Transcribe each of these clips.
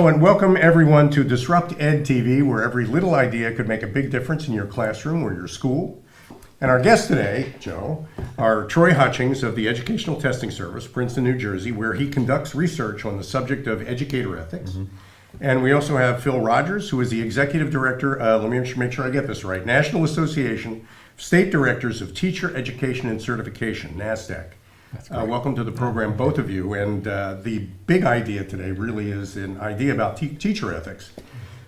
Hello and welcome everyone to Disrupt Ed TV, where every little idea could make a big difference in your classroom or your school. And our guests today, Joe, are Troy Hutchings of the Educational Testing Service, Princeton, New Jersey, where he conducts research on the subject of educator ethics. And we also have Phil Rogers, who is the Executive Director, let me make sure I get this right, National Association of State Directors of Teacher Education and Certification, NASDAQ. Welcome to the program, both of you. And the big idea today really is an idea about teacher ethics.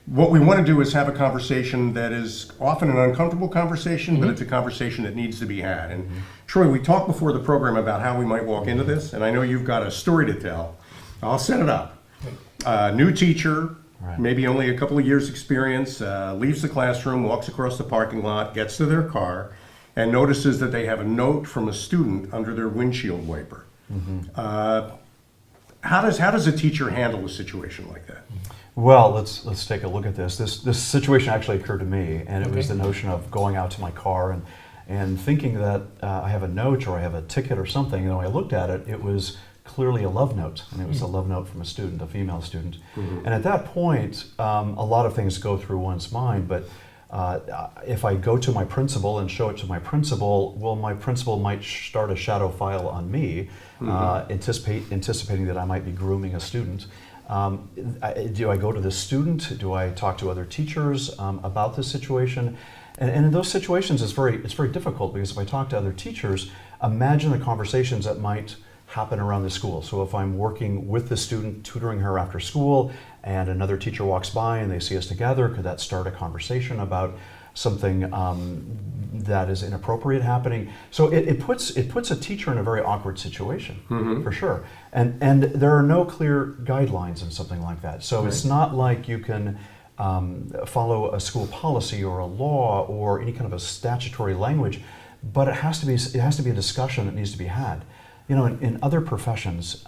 What we want to do is have a conversation that is often an uncomfortable conversation, but it's a conversation that needs to be had. And Troy, we talked before the program about how we might walk into this, and I know you've got a story to tell. I'll set it up. New teacher, maybe only a couple of years experience, leaves the classroom, walks across the parking lot, gets to their car, and notices that they have a note from a student under their windshield wiper. How does a teacher handle a situation like that? Well, let's take a look at this. This situation actually occurred to me, and it was the notion of going out to my car and thinking that I have a note or I have a ticket or something. And when I looked at it, it was clearly a love note, and it was a love note from a student, a female student. And at that point, a lot of things go through one's mind, but if I go to my principal and show it to my principal, well, my principal might start a shadow file on me, anticipating that I might be grooming a student. Do I go to the student? Do I talk to other teachers about this situation? And in those situations, it's very difficult, because if I talk to other teachers, imagine the conversations that might happen around the school. So if I'm working with the student, tutoring her after school, and another teacher walks by and they see us together, could that start a conversation about something that is inappropriate happening? So it puts a teacher in a very awkward situation, for sure. And there are no clear guidelines in something like that. So it's not like you can follow a school policy or a law or any kind of a statutory language, but it has to be a discussion that needs to be had. You know, in other professions,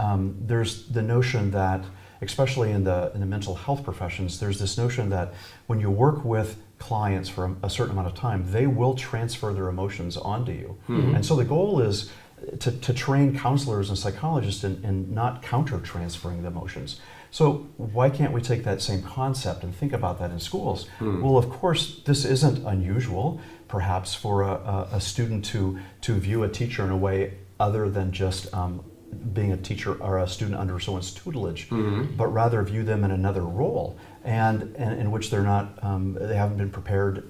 there's the notion that, especially in the mental health professions, there's this notion that when you work with clients for a certain amount of time, they will transfer their emotions onto you. And so the goal is to train counselors and psychologists in not counter-transferring the emotions. So why can't we take that same concept and think about that in schools? Well, of course, this isn't unusual, perhaps, for a student to view a teacher in a way other than just being a teacher or a student under someone's tutelage, but rather view them in another role, and in which they're not, they haven't been prepared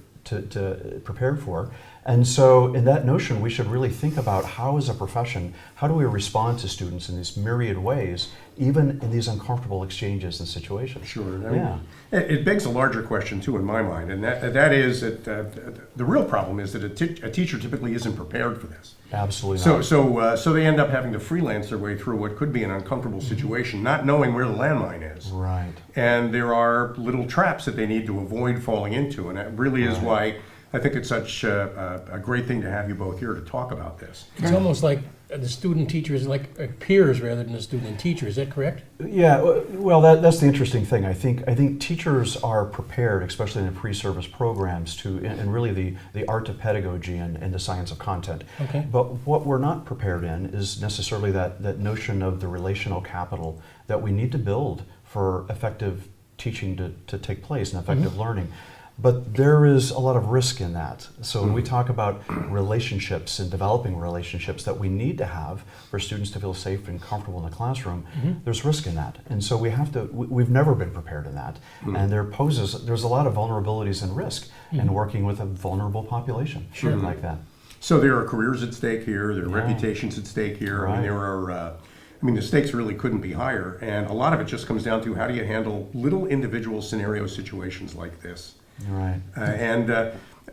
for. And so in that notion, we should really think about how, as a profession, how do we respond to students in these myriad ways, even in these uncomfortable exchanges and situations. Sure. It begs a larger question too in my mind, and that is that the real problem is that a teacher typically isn't prepared for this. Absolutely not. So they end up having to freelance their way through what could be an uncomfortable situation, not knowing where the landmine is. Right. And there are little traps that they need to avoid falling into, and that really is why I think it's such a great thing to have you both here to talk about this. It's almost like the student-teacher is like peers rather than the student and teacher. Is that correct? Yeah, well, that's the interesting thing. I think teachers are prepared, especially in the pre-service programs, and really the art of pedagogy and the science of content. Okay. But what we're not prepared in is necessarily that notion of the relational capital that we need to build for effective teaching to take place and effective learning. But there is a lot of risk in that. So when we talk about relationships and developing relationships that we need to have for students to feel safe and comfortable in the classroom, there's risk in that. And so we've never been prepared in that. And there's a lot of vulnerabilities and risk in working with a vulnerable population like that. So there are careers at stake here, there are reputations at stake here. Right. I mean, the stakes really couldn't be higher. And a lot of it just comes down to how do you handle little individual scenario situations like this. Right.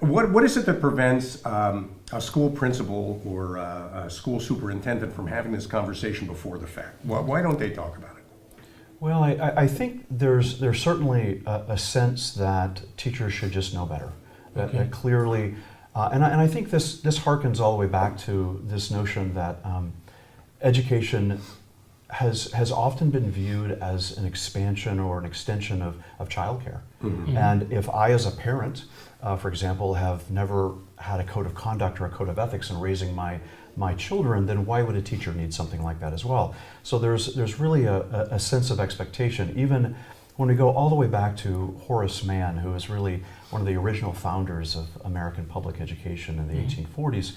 What is it that prevents a school principal or a school superintendent from having this conversation before the fact? Why don't they talk about it? Well, I think there's certainly a sense that teachers should just know better. That clearly, and I think this harkens all the way back to this notion that education has often been viewed as an expansion or an extension of childcare. And if I, as a parent, for example, have never had a code of conduct or a code of ethics in raising my children, then why would a teacher need something like that as well? So there's really a sense of expectation, even when we go all the way back to Horace Mann, who was really one of the original founders of American public education in the 1840s,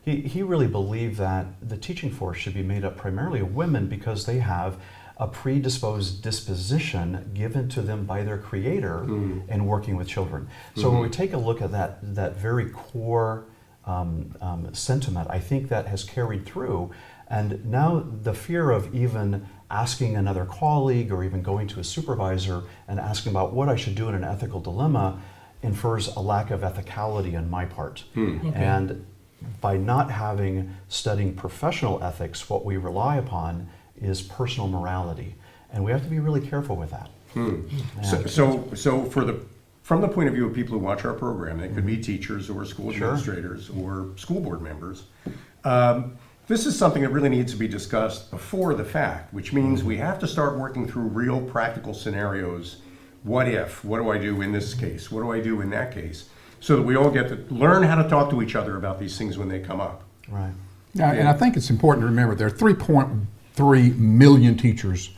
he really believed that the teaching force should be made up primarily of women because they have a predisposed disposition given to them by their creator in working with children. So when we take a look at that very core sentiment, I think that has carried through. And now the fear of even asking another colleague or even going to a supervisor and asking about what I should do in an ethical dilemma infers a lack of ethicality on my part. Okay. And by not studying professional ethics, what we rely upon is personal morality. And we have to be really careful with that. So from the point of view of people who watch our program, they could be teachers or school administrators or school board members. This is something that really needs to be discussed before the fact, which means we have to start working through real practical scenarios. What if? What do I do in this case? What do I do in that case? So that we all get to learn how to talk to each other about these things when they come up. Right. Yeah, and I think it's important to remember there are 3.3 million teachers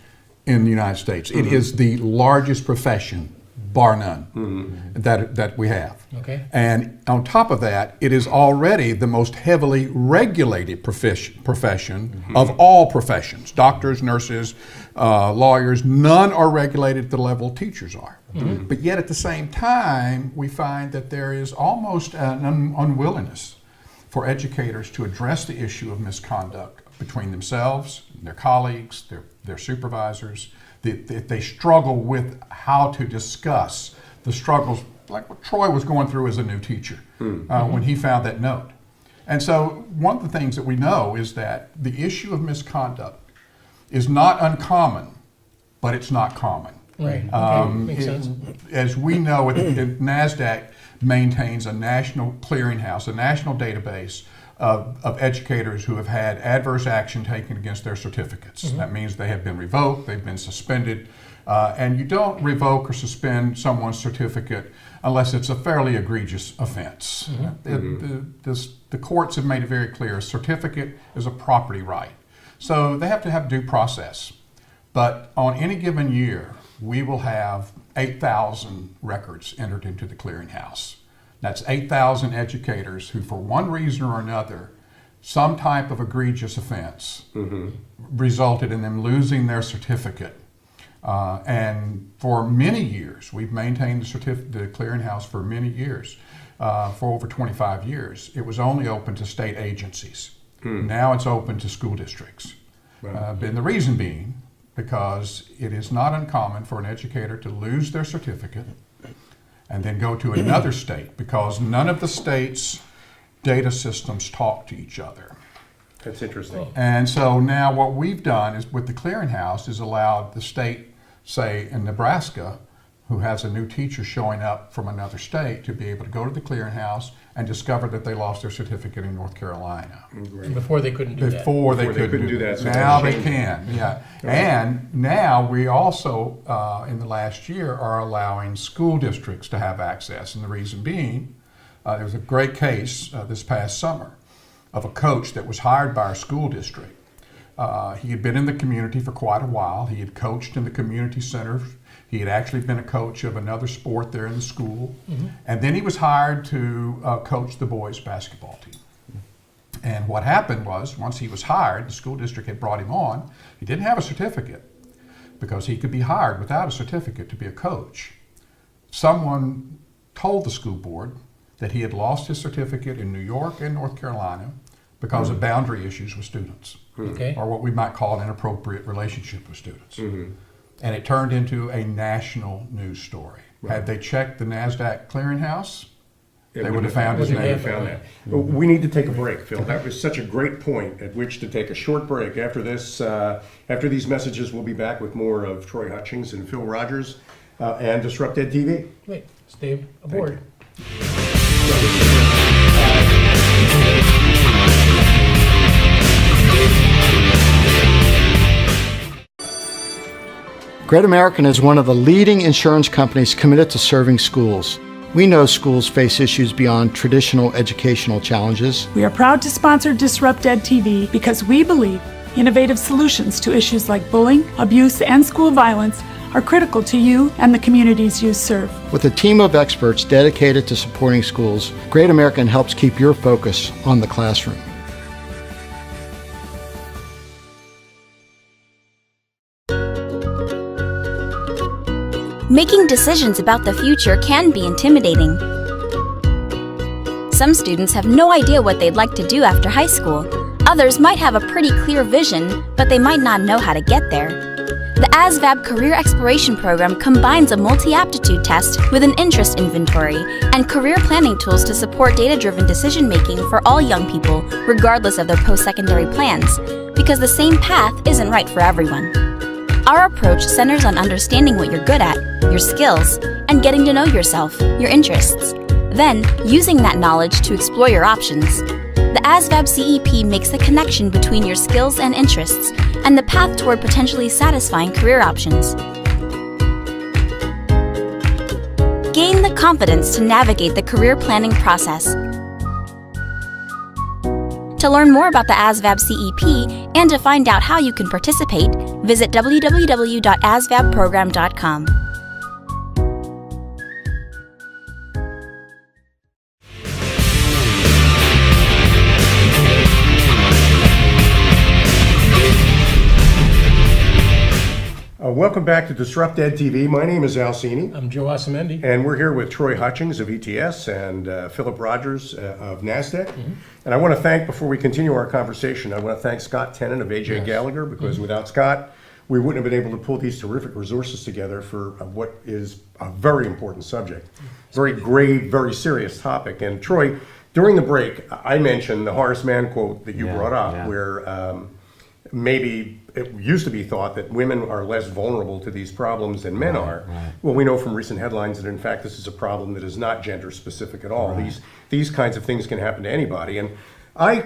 in the United States. It is the largest profession, bar none, that we have. Okay. And on top of that, it is already the most heavily regulated profession of all professions. Doctors, nurses, lawyers, none are regulated at the level teachers are. But yet at the same time, we find that there is almost an unwillingness for educators to address the issue of misconduct between themselves, their colleagues, their supervisors. They struggle with how to discuss the struggles, like what Troy was going through as a new teacher when he found that note. And so one of the things that we know is that the issue of misconduct is not uncommon, but it's not common. Right. Okay. Makes sense. As we know, NASDAQ maintains a national clearinghouse, a national database of educators who have had adverse action taken against their certificates. That means they have been revoked, they've been suspended, and you don't revoke or suspend someone's certificate unless it's a fairly egregious offense. The courts have made it very clear, a certificate is a property right. So they have to have due process. But on any given year, we will have 8,000 records entered into the clearinghouse. That's 8,000 educators who, for one reason or another, some type of egregious offense resulted in them losing their certificate. And for many years, we've maintained the clearinghouse for many years, for over 25 years. It was only open to state agencies. Now it's open to school districts. And the reason being, because it is not uncommon for an educator to lose their certificate and then go to another state because none of the state's data systems talk to each other. That's interesting. And so now what we've done is with the clearinghouse is allowed the state, say in Nebraska, who has a new teacher showing up from another state to be able to go to the clearinghouse and discover that they lost their certificate in North Carolina. And before they couldn't do that. Before they Before they couldn't do that. So now that's they changing. can, yeah. And now we also, in the last year, are allowing school districts to have access. And the reason being, there was a great case this past summer of a coach that was hired by our school district. He had been in the community for quite a while. He had coached in the community center. He had actually been a coach of another sport there in the school. And then he was hired to coach the boys' basketball team. And what happened was, once he was hired, the school district had brought him on. He didn't have a certificate because he could be hired without a certificate to be a coach. Someone told the school board that he had lost his certificate in New York and North Carolina because of boundary issues with students, Okay. or what we might call an inappropriate relationship with students. And it turned into a national news story. Had they checked the NASDAQ clearinghouse, they would have found his Wouldn't name. have Found that. We need to take a break, Phil. That was such a great point at which to take a short break. After this, after these messages, we'll be back with more of Troy Hutchings and Phil Rogers and Disrupt Ed TV. Wait, stay aboard. Great American is one of the leading insurance companies committed to serving schools. We know schools face issues beyond traditional educational challenges. We are proud to sponsor Disrupt Ed TV because we believe innovative solutions to issues like bullying, abuse, and school violence are critical to you and the communities you serve. With a team of experts dedicated to supporting schools, Great American helps keep your focus on the classroom. Making decisions about the future can be intimidating. Some students have no idea what they'd like to do after high school. Others might have a pretty clear vision, but they might not know how to get there. The ASVAB Career Exploration Program combines a multi-aptitude test with an interest inventory and career planning tools to support data-driven decision-making for all young people, regardless of their post-secondary plans, because the same path isn't right for everyone. Our approach centers on understanding what you're good at, your skills, and getting to know yourself, your interests. Then, using that knowledge to explore your options. The ASVAB CEP makes the connection between your skills and interests and the path toward potentially satisfying career options. Gain the confidence to navigate the career planning process. To learn more about the ASVAB CEP and to find out how you can participate, visit www.asvabprogram.com. Welcome back to Disrupt Ed TV. My name is Al Cini, I'm Joe Osamendi. and we're here with Troy Hutchings of ETS and Philip Rogers of NASDAQ. And I want to thank, before we continue our conversation, I want to thank Scott Tennant of AJ Gallagher, because without Scott, we wouldn't have been able to pull these terrific resources together for what is a very important subject. Very grave, very serious topic. And Troy, during the break, I mentioned the Horace Mann quote that you brought up, where maybe it used to be thought that women are less vulnerable to these problems than men are. Right. Well, we know from recent headlines that in fact this is a problem that is not gender specific at all. These kinds of things can happen to anybody. And I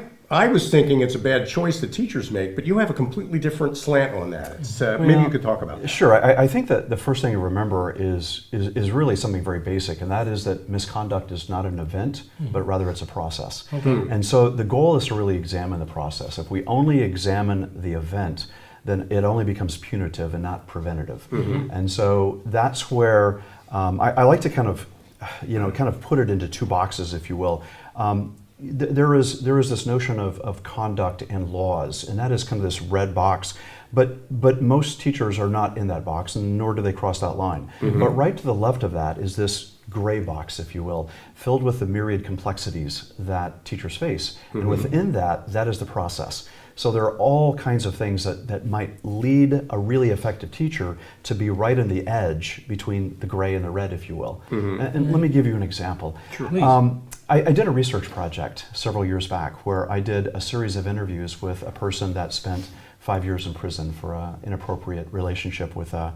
was thinking it's a bad choice that teachers make, but you have a completely different slant on that. It's, maybe you could talk about that. Sure. I think that the first thing to remember is really something very basic, and that is that misconduct is not an event, but rather it's a process. And so the goal is to really examine the process. If we only examine the event, then it only becomes punitive and not preventative. And so that's where I like to kind of put it into two boxes, if you will. There is this notion of conduct and laws, and that is kind of this red box. But most teachers are not in that box, and nor do they cross that line. But right to the left of that is this gray box, if you will, filled with the myriad complexities that teachers face. And within that is the process. So there are all kinds of things that might lead a really effective teacher to be right on the edge between the gray and the red, if you will. And let me give you an example. Sure. Please. I did a research project several years back where I did a series of interviews with a person that spent 5 years in prison for an inappropriate relationship with a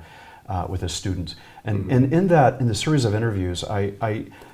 student. And in the series of interviews,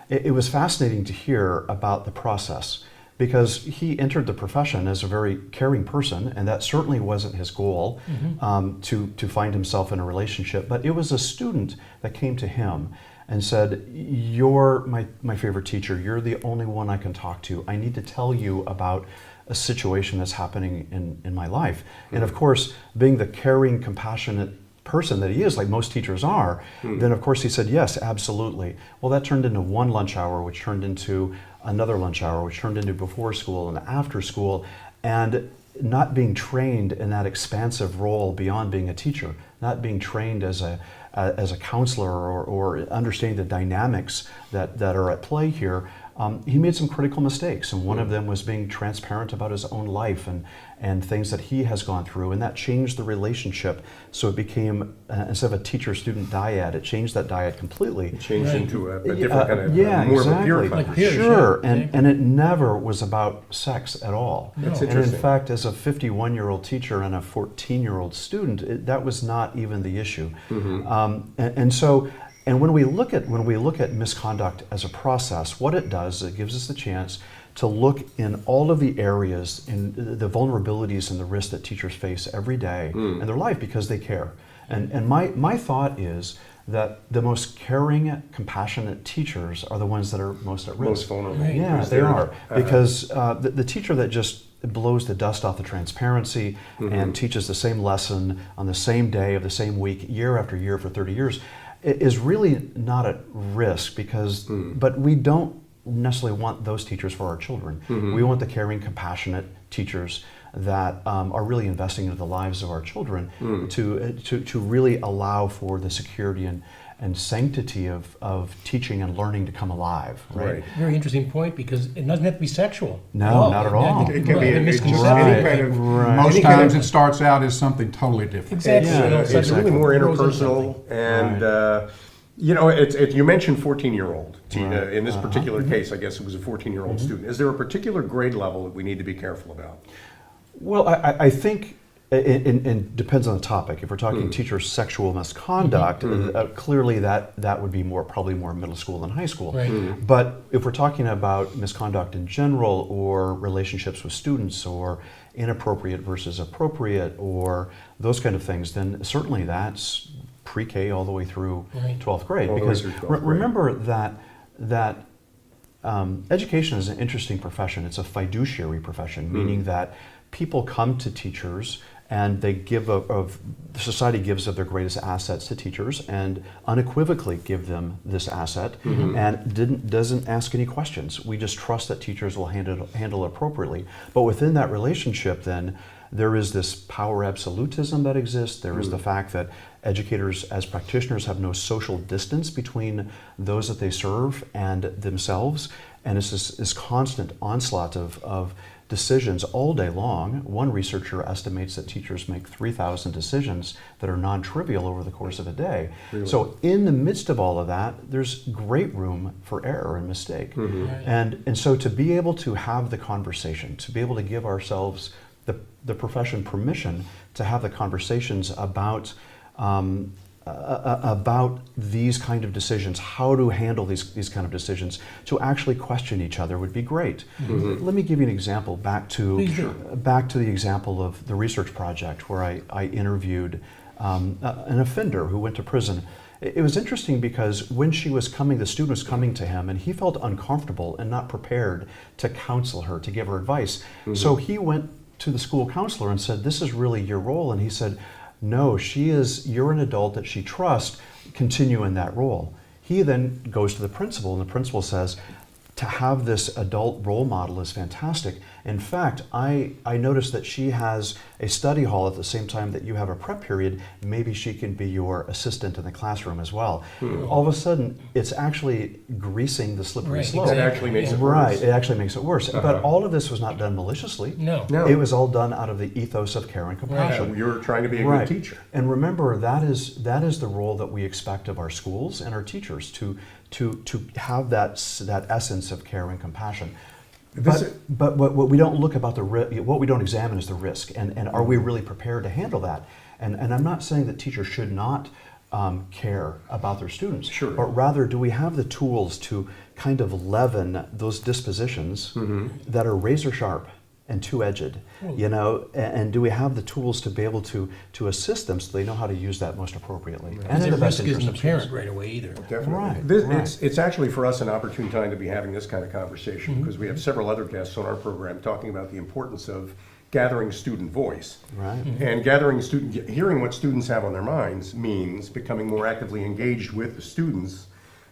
it was fascinating to hear about the process, because he entered the profession as a very caring person, and that certainly wasn't his goal, to find himself in a relationship. But it was a student that came to him and said, "You're my favorite teacher. You're the only one I can talk to. I need to tell you about a situation that's happening in my life." And of course, being the caring, compassionate person that he is, like most teachers are, then of course he said, "Yes, absolutely." Well, that turned into one lunch hour, which turned into another lunch hour, which turned into before school and after school, and not being trained in that expansive role beyond being a teacher, not being trained as a counselor or understanding the dynamics that are at play here. He made some critical mistakes, and one of them was being transparent about his own life and things that he has gone through, and that changed the relationship. So it became, instead of a teacher-student dyad, it changed that dyad completely. It changed into a different kind of, Yeah, more exactly. of a pure Like conversation. peers. Sure, Yeah. and it never was about sex at all. That's And in interesting. fact, as a 51-year-old teacher and a 14-year-old student, that was not even the issue. And when we look at misconduct as a process, what it does, it gives us the chance to look in all of the areas, in the vulnerabilities and the risks that teachers face every day in their life, because they care. And my thought is that the most caring, compassionate teachers are the ones that are most at risk. Most vulnerable. Right. Yeah, Because they they're, are. Because the teacher that just it blows the dust off the transparency and teaches the same lesson on the same day of the same week, year after year for 30 years, is really not at risk because, but we don't necessarily want those teachers for our children. We want the caring, compassionate teachers that are really investing into the lives of our children to really allow for the security and sanctity of teaching and learning to come alive. Right. Very interesting point, because it doesn't have to be sexual. No, not at all. It can be a any misconception. kind of Most any kind times of- it starts out as something totally different. Exactly. Yeah, You know, It's such- really more grows into interpersonal, something. and you know, you mentioned 14-year-old. Right. In this particular case, I guess it was a 14-year-old student. Is there a particular grade level that we need to be careful about? Well, I think it depends on the topic. If we're talking teacher sexual misconduct, clearly that would be probably more middle school than high school. Right. But if we're talking about misconduct in general, or relationships with students, or inappropriate versus appropriate, or those kind of things, then certainly that's pre-K all the way through Right. 12th grade. All the way Because through 12th grade. remember that education is an interesting profession. It's a fiduciary profession, meaning that people come to teachers and they give society gives of their greatest assets to teachers and unequivocally give them this asset and doesn't ask any questions. We just trust that teachers will handle it appropriately. But within that relationship, then there is this power absolutism that exists. There is the fact that educators as practitioners have no social distance between those that they serve and themselves. And it's this constant onslaught of decisions all day long. One researcher estimates that teachers make 3,000 decisions that are non-trivial over the course of a day. Really? So in the midst of all of that, there's great room for error and mistake. And so to be able to have the conversation, to be able to give ourselves the profession permission to have the conversations about these kind of decisions, how to handle these kind of decisions, to actually question each other would be great. Let me give you an example back to the example of the research project where I interviewed an offender who went to prison. It was interesting because when the student was coming to him, and he felt uncomfortable and not prepared to counsel her, to give her advice. So he went to the school counselor and said, "This is really your role." And he said, "No, you're an adult that she trusts, continue in that role." He then goes to the principal, and the principal says, "To have this adult role model is fantastic. In fact, I noticed that she has a study hall at the same time that you have a prep period. Maybe she can be your assistant in the classroom as well." All of a sudden, it's actually greasing the slippery Right, slope. That actually makes it Right, worse. it actually makes it worse. But all of this was not done maliciously. No. No. It was all done out of the ethos of care and compassion. You're trying to be a Right. good teacher. And remember, that is the role that we expect of our schools and our teachers, to have that essence of care and compassion. But what we don't look about what we don't examine is the risk, and are we really prepared to handle that? And I'm not saying that teachers should not care about their students, Sure. but rather, do we have the tools to kind of leaven those dispositions that are razor sharp and two-edged, and do we have the tools to be able to assist them so they know how to use that most appropriately? And And in the the best risk interest isn't of students. apparent right away either. Definitely. Right, right. It's actually for us an opportune time to be having this kind of conversation because we have several other guests on our program talking about the importance of gathering student voice. Right. And hearing what students have on their minds means becoming more actively engaged with the students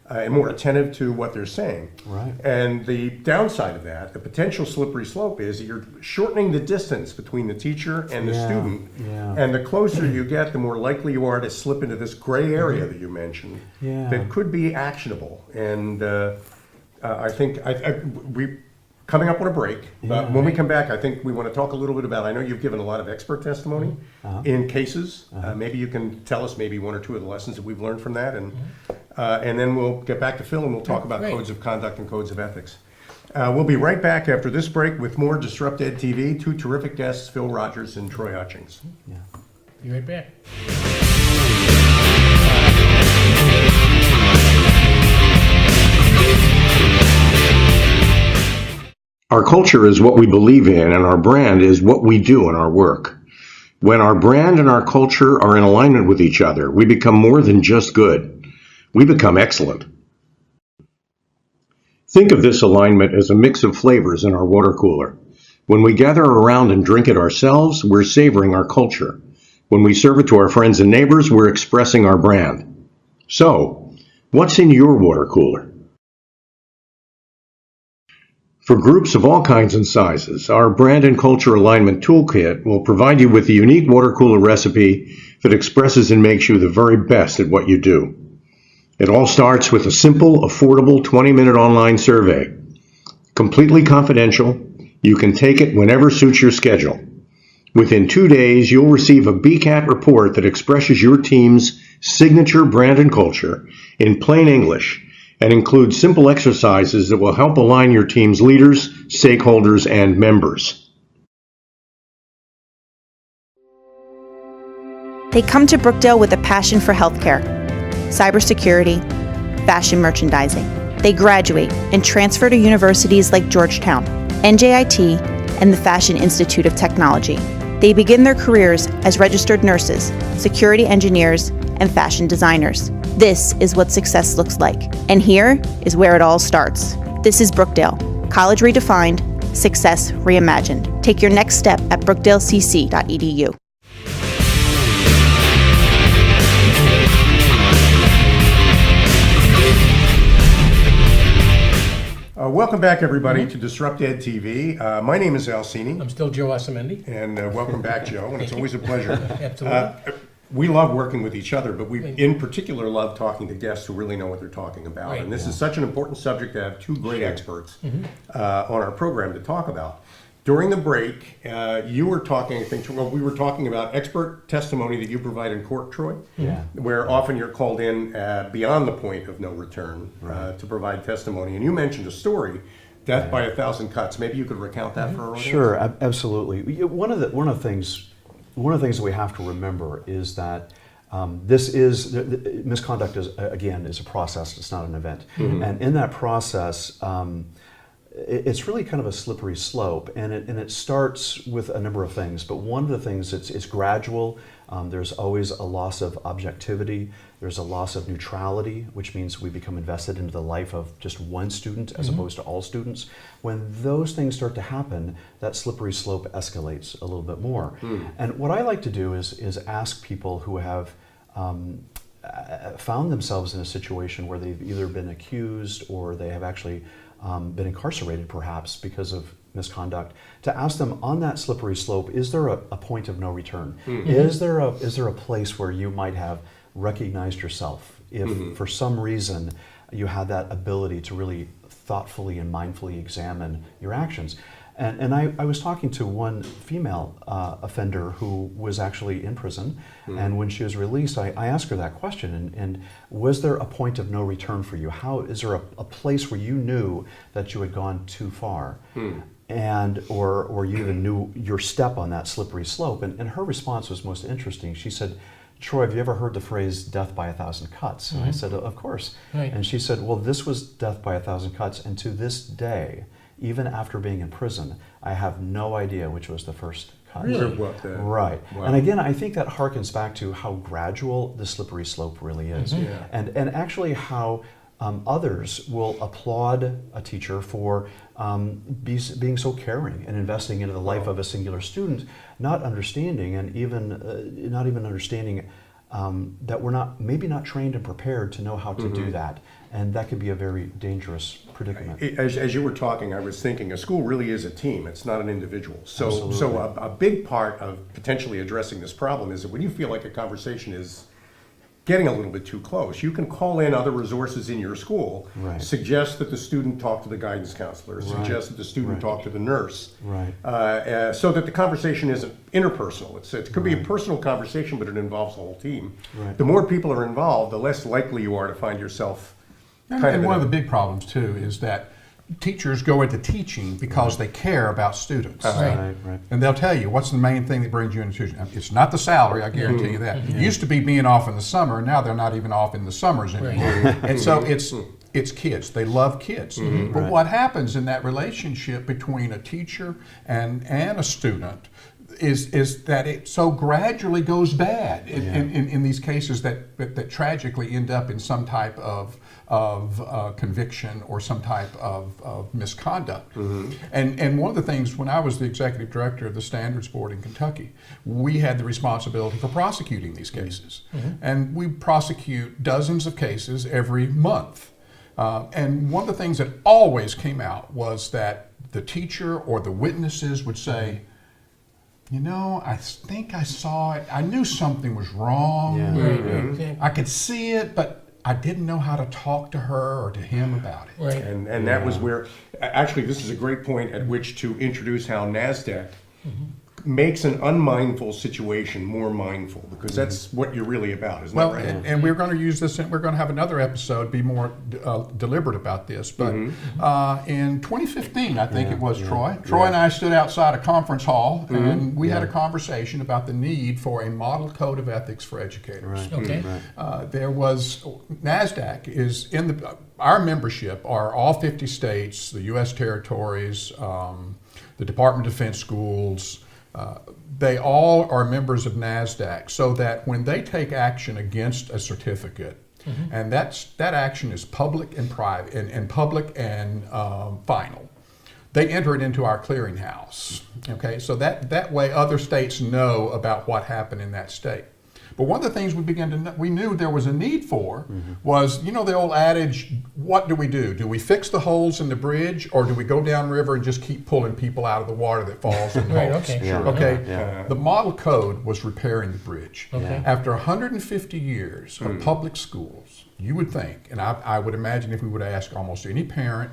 and more attentive to what they're saying. Right. And the downside of that, the potential slippery slope, is that you're shortening the distance between the teacher and the Yeah, student. yeah. And the closer you get, the more likely you are to slip into this gray area that you mentioned Yeah. that could be actionable. And I think we coming up on a break. But when we come back, I think we want to talk a little bit about, I know you've given a lot of expert testimony in cases. Maybe you can tell us maybe one or two of the lessons that we've learned from that. And then we'll get back to Phil and we'll talk about Great. codes of conduct and codes of ethics. We'll be right back after this break with more Disrupt Ed TV. Two terrific guests, Phil Rogers and Troy Hutchings. Be right back. Our culture is what we believe in, and our brand is what we do in our work. When our brand and our culture are in alignment with each other, we become more than just good. We become excellent. Think of this alignment as a mix of flavors in our water cooler. When we gather around and drink it ourselves, we're savoring our culture. When we serve it to our friends and neighbors, we're expressing our brand. So, what's in your water cooler? For groups of all kinds and sizes, our Brand and Culture Alignment Toolkit will provide you with a unique water cooler recipe that expresses and makes you the very best at what you do. It all starts with a simple, affordable 20-minute online survey. Completely confidential, you can take it whenever suits your schedule. Within 2 days, you'll receive a BCAT report that expresses your team's signature brand and culture in plain English and includes simple exercises that will help align your team's leaders, stakeholders, and members. They come to Brookdale with a passion for healthcare, cybersecurity, fashion merchandising. They graduate and transfer to universities like Georgetown, NJIT, and the Fashion Institute of Technology. They begin their careers as registered nurses, security engineers, and fashion designers. This is what success looks like. And here is where it all starts. This is Brookdale. College redefined, success reimagined. Take your next step at brookdalecc.edu. Welcome back, everybody, to Disrupt Ed TV. My name is Al Cini, I'm still Joe Asamendi. and welcome back, Joe, and it's always a pleasure. Absolutely. We love working with each other, but we in particular love talking to guests who really know what they're talking about. Right. And this is such an important subject to have two great experts on our program to talk about. During the break, you were talking, I think, well, we were talking about expert testimony that you provide in court, Troy, where often you're called in beyond the point of no return to provide testimony. And you mentioned a story, death by 1,000 cuts. Maybe you could recount that for our audience? Sure, absolutely. One of the things that we have to remember is that this is misconduct is a process. It's not an event, and in that process, it's really kind of a slippery slope, and it starts with a number of things. But one of the things, it's gradual. There's always a loss of objectivity. There's a loss of neutrality, which means we become invested into the life of just one student as opposed to all students. When those things start to happen, that slippery slope escalates a little bit more. And what I like to do is ask people who have found themselves in a situation where they've either been accused or they have actually been incarcerated perhaps because of misconduct, to ask them on that slippery slope, is there a point of no return? Is there a place where you might have recognized yourself if for some reason you had that ability to really thoughtfully and mindfully examine your actions? And I was talking to one female offender who was actually in prison, and when she was released, I asked her that question, and was there a point of no return for you? Is there a place where you knew that you had gone too far, and or you even knew your step on that slippery slope? And her response was most interesting. She said, "Troy, have you ever heard the phrase death by 1,000 cuts?" And I said, "Of course." Right. And she said, "Well, this was death by 1,000 cuts, and to this day, even after being in prison, I have no idea which was the first cut." Really? Right. Wow. And again, I think that harkens back to how gradual the slippery slope really is. And actually how others will applaud a teacher for being so caring and investing into the life of a singular student, not understanding and not even understanding that we're maybe not trained and prepared to know how to do that. And that could be a very dangerous predicament. As you were talking, I was thinking a school really is a team. It's not an individual. So a big part of potentially addressing this problem is that when you feel like a conversation is getting a little bit too close, you can call in other resources in your school, Right. suggest that the student talk to the guidance counselor, suggest that the student talk to the nurse, Right. so that the conversation isn't interpersonal. It could be a personal conversation, but it involves the whole team. Right. The more people are involved, the less likely you are to find yourself And one of the big problems too is that teachers go into teaching because they care about students. Right. And they'll tell you, what's the main thing that brings you into tuition? It's not the salary, I guarantee you that. It used to be being off in the summer, and now they're not even off in the summers anymore. And so it's kids. They love kids. But what happens in that relationship between a teacher and a student is that it so gradually goes bad in these cases that tragically end up in some type of of conviction or some type of misconduct. And one of the things, when I was the executive director of the Standards Board in Kentucky, we had the responsibility for prosecuting these cases. And we prosecute dozens of cases every month. And one of the things that always came out was that the teacher or the witnesses would say, you know, I think I saw it. I knew something was wrong. Exactly. I could see it, but I didn't know how to talk to her or to him about it. Right. And that was where, actually, this is a great point at which to introduce how NASDAQ makes an unmindful situation more mindful, because that's what you're really about, isn't Well, that right? and we're going to use this, and we're going to have another episode, be more deliberate about this. But in 2015, I think it was, Troy and I stood outside a conference hall, and we had a conversation about the need for a model code of ethics for educators. Okay. There was, NASDAQ is in our membership are all 50 states, the U.S. territories, the Department of Defense schools. They all are members of NASDAQ, so that when they take action against a certificate, and that action is public and private, and public and final, they enter it into our clearinghouse. Okay, so that way other states know about what happened in that state. But one of the things we knew there was a need for was, you know, the old adage, what do? Do we fix the holes in the bridge, or do we go downriver and just keep pulling people out of the water that falls in the Right, holes? okay, sure. Okay, the model code was repairing the bridge. Okay. After 150 years of public schools, you would think, and I would imagine if we would ask almost any parent,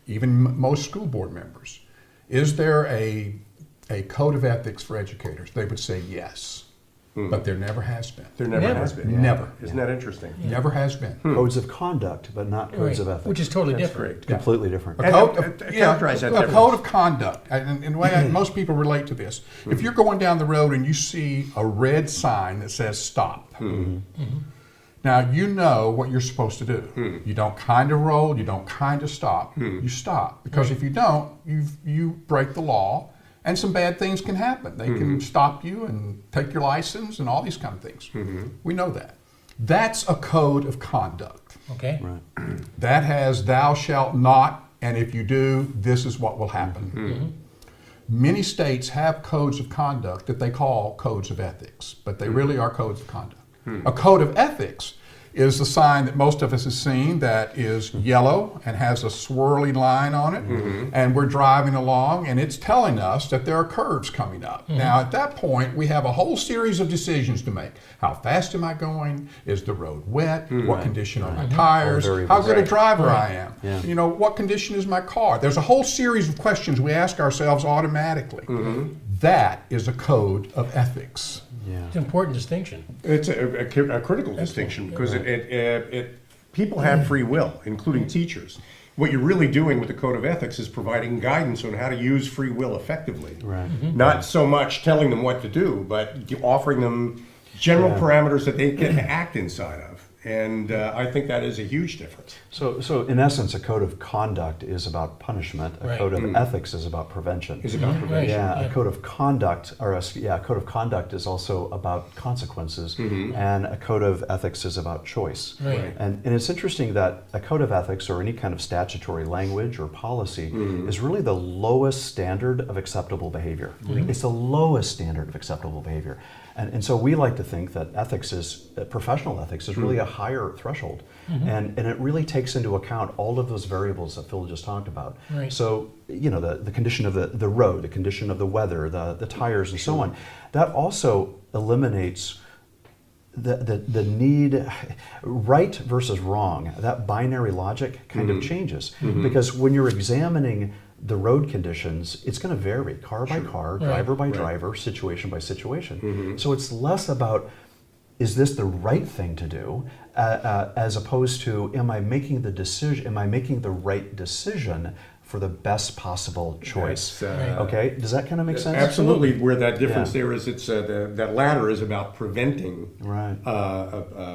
even most school board members, is there a code of ethics for educators? They would say yes. But there never has been. There never Never. has been. Never. Isn't that interesting? Never has been. Codes of conduct, but not codes of ethics. Which is totally That's different. great. completely different. A code characterize that a difference. code of conduct, and the way most people relate to this. If you're going down the road and you see a red sign that says stop, now you know what you're supposed to do. You don't kind of roll, you don't kind of stop. You stop, because if you don't, you break the law, and some bad things can happen. They can stop you and take your license and all these kind of things. We know that. That's a code of conduct. Okay. That has thou shalt not, and if you do, this is what will happen. Many states have codes of conduct that they call codes of ethics, but they really are codes of conduct. A code of ethics is the sign that most of us have seen that is yellow and has a swirly line on it, and we're driving along and it's telling us that there are curves coming up. Now at that point we have a whole series of decisions to make. How fast am I going? Is the road wet? What condition are my tires? How good a driver I am? You know, what condition is my car? There's a whole series of questions we ask ourselves automatically. That is a code of ethics. It's an important distinction. It's a critical distinction, because people have free will, including teachers. What you're really doing with the Code of Ethics is providing guidance on how to use free will effectively. Not so much telling them what to do, but offering them general parameters that they can act inside of. And I think that is a huge difference. So in essence, a code of conduct is about punishment. A Right. code of ethics is about prevention. Is about prevention. Yeah, a code of conduct, a code of conduct is also about consequences, and a code of ethics is about choice. Right. And it's interesting that a code of ethics, or any kind of statutory language or policy, is really the lowest standard of acceptable behavior. It's the lowest standard of acceptable behavior. And so we like to think that professional ethics is really a higher threshold. And it really takes into account all of those variables that Phil just talked about. Right. So, you know, the condition of the road, the condition of the weather, the tires, and so on. That also eliminates the need, right versus wrong. That binary logic kind of changes. Because when you're examining the road conditions, it's going to vary car by car, driver by driver, situation by situation. So it's less about, is this the right thing to do, as opposed to, am I making the right decision for the best possible choice? That's, okay, does that kind of make sense? Absolutely. Where that difference Yeah. there is, it's that latter is about preventing Right.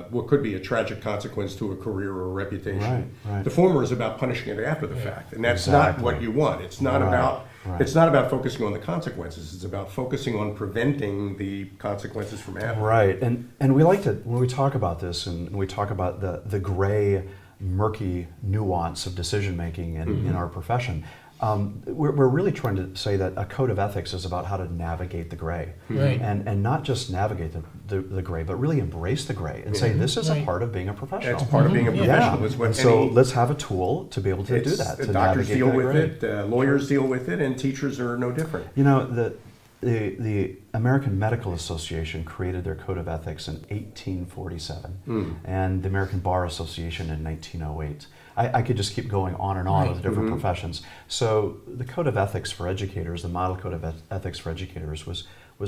What could be a tragic consequence to a career or a reputation. Right. The former is about punishing it after the fact, and that's not what you want. It's not about it's not about focusing on the consequences. It's about focusing on preventing the consequences from happening. Right, and we like to, when we talk about this, and we talk about the gray murky nuance of decision making in our profession. We're really trying to say that a code of ethics is about how to navigate the gray, Right. and not just navigate the gray, but really embrace the gray and say this is a Right. part of being a professional. It's part of being a professional. It's what And so any- let's have a tool to be able to do that. To Doctors navigate deal that with gray. it, lawyers deal with it, and teachers are no different. You know, the American Medical Association created their code of ethics in 1847, and the American Bar Association in 1908. I could just keep going on and on with different professions. So the code of ethics for educators, the model code of ethics for educators, was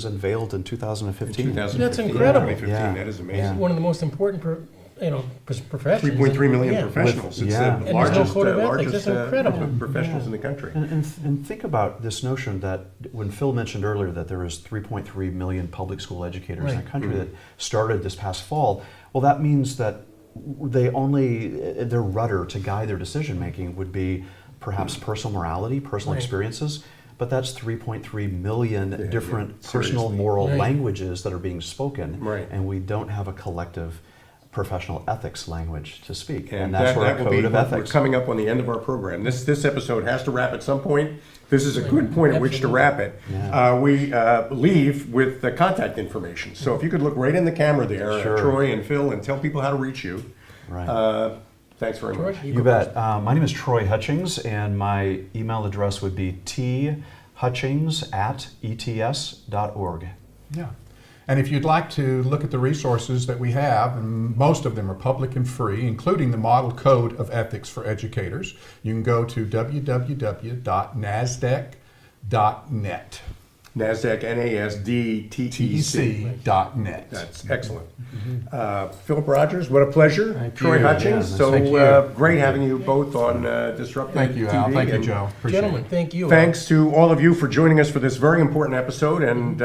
unveiled in 2015. 2015, That's incredible. 2015, Yeah. that is It's amazing. one of the most important, professions. 3.3 million Yeah. professionals. It's Yeah. the And there's no largest, code of ethics. largest That's incredible. professionals in the country. And think about this notion that when Phil mentioned earlier that there is 3.3 million public school educators in the Right. country that started this past fall, well, that means that their rudder to guide their decision making would be perhaps personal morality, personal Right. experiences, but that's 3.3 million different yeah, personal seriously. moral Right. languages that are being spoken, Right. and we don't have a collective professional ethics language to speak, And that's where that a will be code of what we're ethics. coming up on the end of our program. This episode has to wrap at some point. This is a good point at which to wrap it. We leave with the contact information. So if you could look right in the camera there, Sure. Troy and Phil, and tell people how to reach you. Right. Thanks very Troy, much. you You go bet. My name is Troy Hutchings, and my email address would be thutchings@ets.org. Yeah. And if you'd like to look at the resources that we have, and most of them are public and free, including the Model Code of Ethics for Educators, you can go to www.nasdaq.net. NASDAQ, NASDTEC. TEC.net. That's excellent. Philip Rogers, what a pleasure. Thank Troy you. Hutchings, Yeah, so thank you. Great having you both on Disruptive Thank you, Al. TV, Thank you, and Joe. Appreciate Gentlemen, it. thank you. Thanks to all of you for joining us for this very important episode, and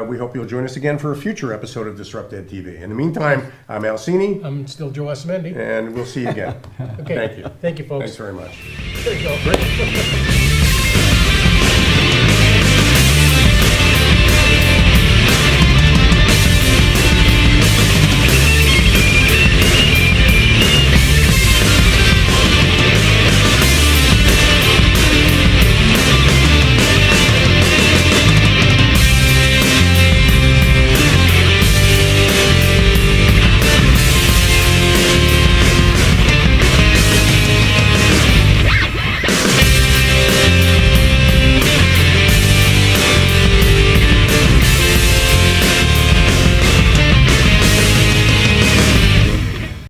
we hope you'll join us again for a future episode of Disrupt Ed TV. In the meantime, I'm Al Cini, I'm still Joe Osmendi. and we'll see you again. Okay. Thank you. Thank you, folks. Thanks very much. There you go.